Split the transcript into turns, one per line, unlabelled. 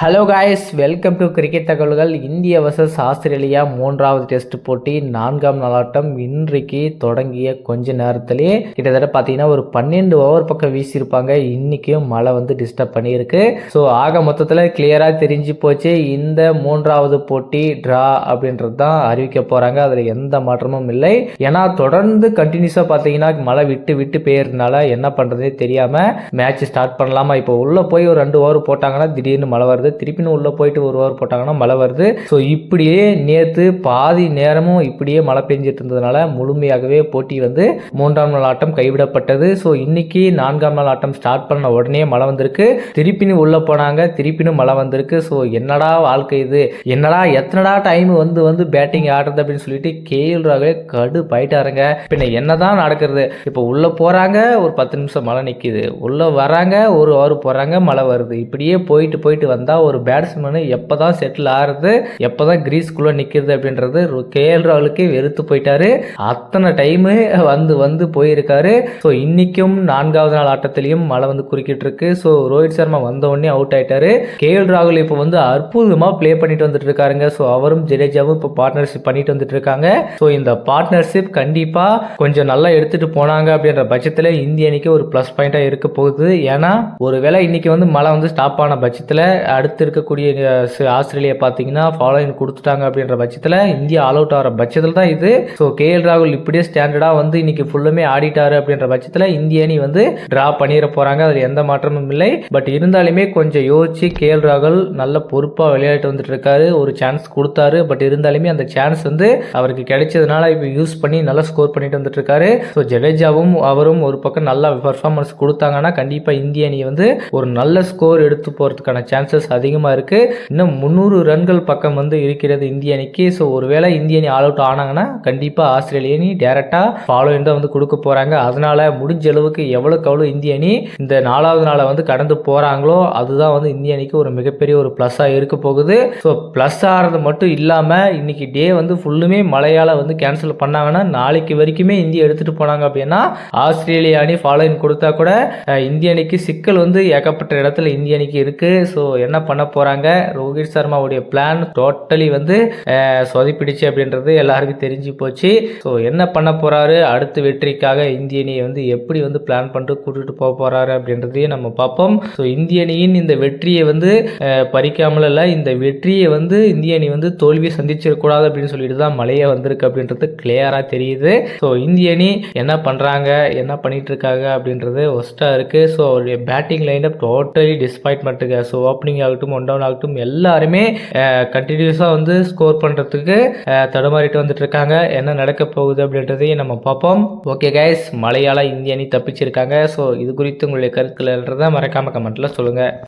Hello guys, welcome to cricket தகவல்கள். இந்திய versus Australia மூன்றாவது டெஸ்ட் போட்டி 4ஆம் நாள் ஆட்டம் இன்றைக்கு தொடங்கிய கொஞ்ச நேரத்திலே கிட்டத்தட்ட பார்த்தீங்கன்னா ஒரு 12 ஓவர் பக்கம் வீசியிருப்பாங்க. இன்னைக்கும் மழை வந்து டிஸ்டர்ப் பண்ணியிருக்கு. ஸோ ஆக மொத்தத்தில் கிளியராக தெரிஞ்சு போச்சு, இந்த மூன்றாவது போட்டி ட்ரா அப்படின்றது தான் அறிவிக்க போகிறாங்க. அதில் எந்த மாற்றமும் இல்லை. ஏன்னா தொடர்ந்து கண்டினியூஸாக பார்த்தீங்கன்னா மழை விட்டு விட்டு பெய்யறதுனால என்ன பண்ணுறதே தெரியாமல் மேட்ச் ஸ்டார்ட் பண்ணலாமா, இப்போ உள்ளே போய் ஒரு 2 ஓவர் போட்டாங்கன்னா திடீர்னு மழை வருது, திருப்பின்னு உள்ள போயிட்டு ஒரு ஓவர் போட்டாங்கன்னா மழை வருது. ஸோ இப்படியே நேற்று பாதி நேரமும் இப்படியே மழை பெஞ்சிட்டு இருந்ததுனால முழுமையாகவே போட்டி வந்து 3ஆம் நாள் ஆட்டம் கைவிடப்பட்டது. ஸோ இன்னைக்கு 4ஆம் நாள் ஆட்டம் ஸ்டார்ட் பண்ண உடனே மழை வந்திருக்கு, திருப்பின்னு உள்ள போனாங்க, திருப்பினும் மழை வந்திருக்கு. ஸோ என்னடா வாழ்க்கை இது, என்னடா எத்தனடா டைம் வந்து வந்து பேட்டிங் ஆடுறது அப்படின்னு சொல்லிட்டு கேஎல் ராகுல் கடுப்பாயிட்டாருங்க. பின்ன என்னதான் நடக்கிறது, இப்போ உள்ள போறாங்க ஒரு 10 நிமிஷம் மழை நிற்கிது, உள்ள வராங்க ஒரு ஓவர் போறாங்க மழை வருது, இப்படியே போயிட்டு போயிட்டு வந்தா ஒரு பேட்ஸ்மேனு எப்பதான் செட்டில் ஆகிறது, எப்பதான் கிரீஸ்குள்ள நிற்கிறது அப்படின்றது கேஎல் ராகுலுக்கு வெறுத்து போயிட்டாரு. அத்தனை டைமு வந்து வந்து போயிருக்காரு. ஸோ இன்னைக்கும் 4ஆவது நாள் ஆட்டத்திலையும் மழை வந்து குறுக்கிட்டு இருக்கு. ஸோ ரோஹித் சர்மா வந்த உடனே அவுட் ஆயிட்டாரு. கேஎல் ராகுல் இப்போ வந்து அற்புதமா பிளே பண்ணிட்டு வந்துட்டு இருக்காருங்க. ஸோ அவரும் ஜடேஜாவும் இப்போ பார்ட்னர்ஷிப் பண்ணிட்டு வந்துட்டு இருக்காங்க. ஸோ இந்த பார்ட்னர்ஷிப் கண்டிப்பா கொஞ்சம் நல்லா எடுத்துட்டு போனாங்க அப்படின்ற பட்சத்தில் இந்திய அணிக்கு ஒரு பிளஸ் பாயிண்டா இருக்க போகுது. ஏன்னா ஒருவேளை இன்னைக்கு வந்து மழை வந்து ஸ்டாப் ஆன பட்சத்தில் அடுத்து இருக்கக்கூடிய ஆஸ்திரேலியா பார்த்தீங்கன்னா ஃபாலோயிங் கொடுத்துட்டாங்க அப்படின்ற பட்சத்தில் இந்தியா ஆல் அவுட் ஆகிற பட்சத்தில் தான் இது. ஸோ கேஎல் ராகுல் இப்படியே ஸ்டாண்டர்டாக வந்து இன்னைக்கு ஃபுல்லுமே ஆடிட்டாரு அப்படின்ற பட்சத்தில் இந்திய அணி வந்து டிரா பண்ணிட போறாங்க. அதில் எந்த மாற்றமும் இல்லை. பட் இருந்தாலுமே கொஞ்சம் யோசிச்சு கேஎல் ராகுல் நல்ல பொறுப்பாக விளையாட்டு வந்துட்டு இருக்காரு. ஒரு சான்ஸ் கொடுத்தாரு, பட் இருந்தாலுமே அந்த சான்ஸ் வந்து அவருக்கு கிடைச்சதுனால இப்போ யூஸ் பண்ணி நல்லா ஸ்கோர் பண்ணிட்டு வந்துட்டு இருக்காரு. ஸோ ஜடேஜாவும் அவரும் ஒரு பக்கம் நல்ல பெர்ஃபார்மன்ஸ் கொடுத்தாங்கன்னா கண்டிப்பாக இந்திய அணி வந்து ஒரு நல்ல ஸ்கோர் எடுத்து போகிறதுக்கான சான்சஸ் அதிகமாக இருக்கு. இன்னும் 300 ரன்கள் பக்கம் வந்து இருக்கிறது இந்திய அணிக்கு. ஸோ ஒருவேளை இந்திய அணி ஆல் அவுட் ஆனாங்கன்னா கண்டிப்பாக ஆஸ்திரேலிய அணி டேரக்டா ஃபாலோயிங் தான் வந்து கொடுக்க போறாங்க. அதனால முடிஞ்ச அளவுக்கு எவ்வளவுக்கு அவ்வளோ இந்திய அணி இந்த 4ஆவது நாளை வந்து கடந்து போறாங்களோ அதுதான் வந்து இந்திய அணிக்கு ஒரு மிகப்பெரிய ஒரு பிளஸ்ஸா இருக்க போகுது. ஸோ பிளஸ் ஆகிறது மட்டும் இல்லாம இன்னைக்கு டே வந்து ஃபுல்லுமே மழையால வந்து கேன்சல் பண்ணாங்கன்னா நாளைக்கு வரைக்குமே இந்தியா எடுத்துட்டு போனாங்க அப்படின்னா ஆஸ்திரேலிய அணி ஃபாலோயிங் கொடுத்தா கூட இந்திய அணிக்கு சிக்கல் வந்து ஏகப்பட்ட இடத்துல இந்திய அணிக்கு இருக்கு. ஸோ என்ன பண்ண போறாங்க, ரோஹித் சர்மாவுடைய பிளான் டோட்டலி வந்து சொதப்பிடுச்சு அப்படின்றது எல்லாருக்கும் தெரிஞ்சு போச்சு. ஸோ என்ன பண்ண போறாரு, அடுத்த வெற்றிக்காக இந்திய அணியை வந்து எப்படி வந்து பிளான் பண்ணிட்டு கூட்டிட்டு போக போறாரு அப்படின்றதையும் நம்ம பார்ப்போம். ஸோ இந்திய அணியின் இந்த வெற்றியை வந்து பறிக்காமல் இல்லை, இந்த வெற்றியை வந்து இந்திய அணி வந்து தோல்வி சந்திச்சிடக்கூடாது அப்படின்னு சொல்லிட்டு தான் மழையே வந்திருக்கு அப்படின்றது கிளியரா தெரியுது. ஸோ இந்திய அணி என்ன பண்றாங்க, என்ன பண்ணிட்டு இருக்காங்க அப்படின்றது ஒஸ்டா இருக்கு. ஸோ அவருடைய பேட்டிங் லைன் அப் டோட்டலி டிஸ்பாயின்மெண்ட்டுங்க. ஸோ ஓப்பனிங் ஆகட்டும் ஒன் டவுன் ஆகட்டும் எல்லாருமே கண்டினியூஸா வந்து ஸ்கோர் பண்றதுக்கு தடுமாறிட்டு வந்துட்டு இருக்காங்க. என்ன நடக்க போகுது அப்படின்றதையும் நம்ம பார்ப்போம். ஓகே கைஸ், மழையால இந்திய அணி தப்பிச்சிருக்காங்க. ஸோ இது குறித்து உங்களுடைய கருத்துக்கள் மறக்காம கமெண்ட்ல சொல்லுங்க.